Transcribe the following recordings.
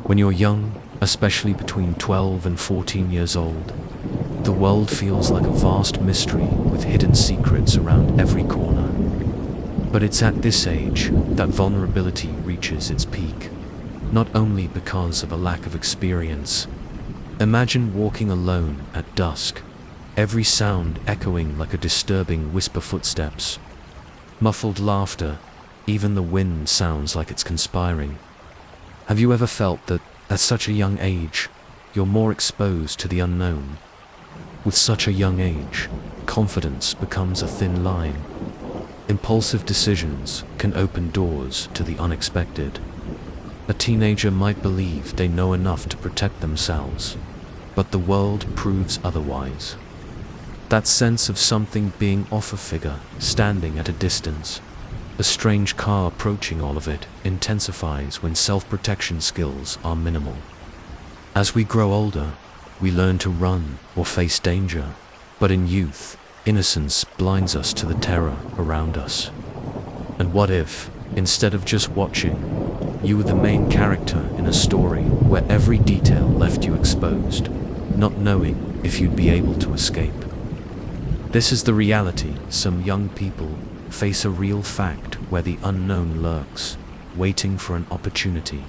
When you're young, especially between 12 and 14 years old, the world feels like a vast mystery with hidden secrets around every corner. But it's at this age that vulnerability reaches its peak, not only because of a lack of experience. Imagine walking alone at dusk, every sound echoing like a disturbing whisper footsteps. Muffled laughter, even the wind sounds like it's conspiring. Have you ever felt that, at such a young age, you're more exposed to the unknown? With such a young age, confidence becomes a thin line. Impulsive decisions can open doors to the unexpected. A teenager might believe they know enough to protect themselves, but the world proves otherwise. That sense of something being off, a figure standing at a distance, a strange car approaching, all of it intensifies when self-protection skills are minimal. As we grow older, we learn to run or face danger, but in youth, innocence blinds us to the terror around us. And what if, instead of just watching, you were the main character in a story where every detail left you exposed, not knowing if you'd be able to escape? This is the reality. Some young people face a real fact where the unknown lurks, waiting for an opportunity.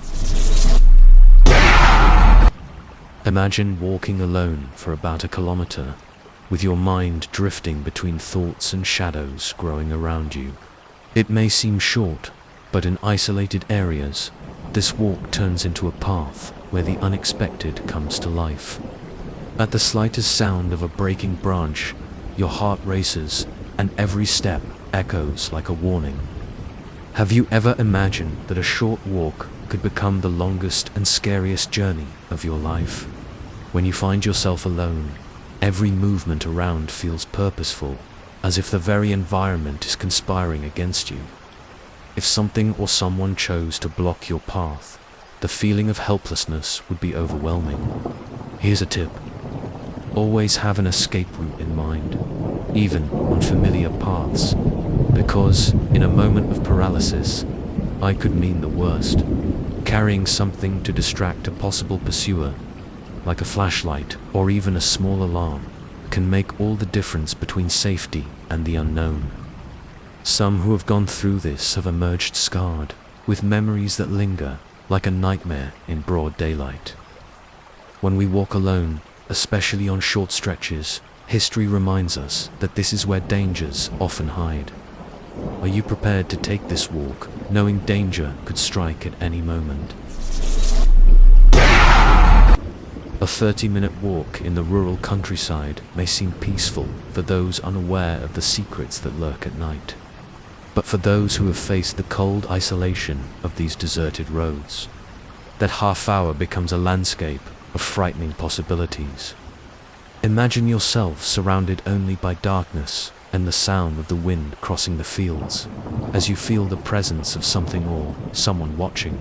Imagine walking alone for about a kilometer, with your mind drifting between thoughts and shadows growing around you. It may seem short, but in isolated areas, this walk turns into a path where the unexpected comes to life. At the slightest sound of a breaking branch, your heart races, and every step echoes like a warning. Have you ever imagined that a short walk could become the longest and scariest journey of your life? When you find yourself alone, every movement around feels purposeful, as if the very environment is conspiring against you. If something or someone chose to block your path, the feeling of helplessness would be overwhelming. Here's a tip. Always have an escape route in mind, even on familiar paths, because in a moment of paralysis, I could mean the worst. Carrying something to distract a possible pursuer, like a flashlight or even a small alarm, can make all the difference between safety and the unknown. Some who have gone through this have emerged scarred, with memories that linger like a nightmare in broad daylight. When we walk alone, especially on short stretches, history reminds us that this is where dangers often hide. Are you prepared to take this walk, knowing danger could strike at any moment? A 30-minute walk in the rural countryside may seem peaceful for those unaware of the secrets that lurk at night. But for those who have faced the cold isolation of these deserted roads, that half hour becomes a landscape of frightening possibilities. Imagine yourself surrounded only by darkness and the sound of the wind crossing the fields, as you feel the presence of something or someone watching.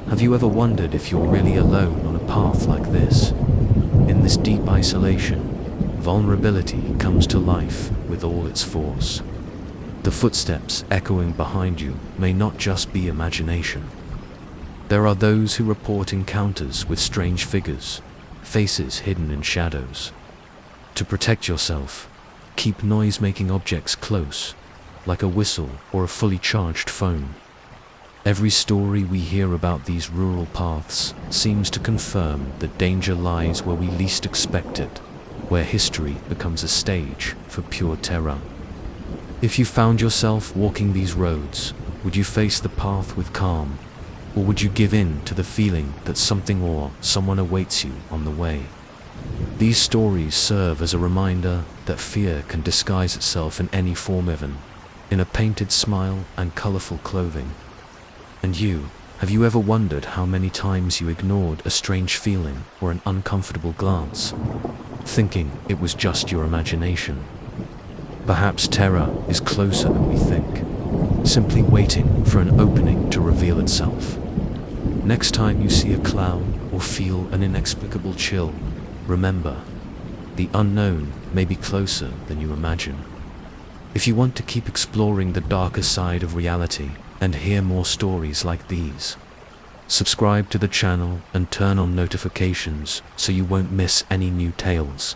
Have you ever wondered if you're really alone on a path like this? In this deep isolation, vulnerability comes to life with all its force. The footsteps echoing behind you may not just be imagination. There are those who report encounters with strange figures, faces hidden in shadows. To protect yourself, keep noise-making objects close, like a whistle or a fully charged phone. Every story we hear about these rural paths seems to confirm that danger lies where we least expect it, where history becomes a stage for pure terror. If you found yourself walking these roads, would you face the path with calm, or would you give in to the feeling that something or someone awaits you on the way? These stories serve as a reminder that fear can disguise itself in any form, even in a painted smile and colorful clothing. And you, have you ever wondered how many times you ignored a strange feeling or an uncomfortable glance, thinking it was just your imagination? Perhaps terror is closer than we think, simply waiting for an opening to reveal itself. Next time you see a clown or feel an inexplicable chill, remember, the unknown may be closer than you imagine. If you want to keep exploring the darker side of reality and hear more stories like these, Subscribe to the channel and turn on notifications so you won't miss any new tales.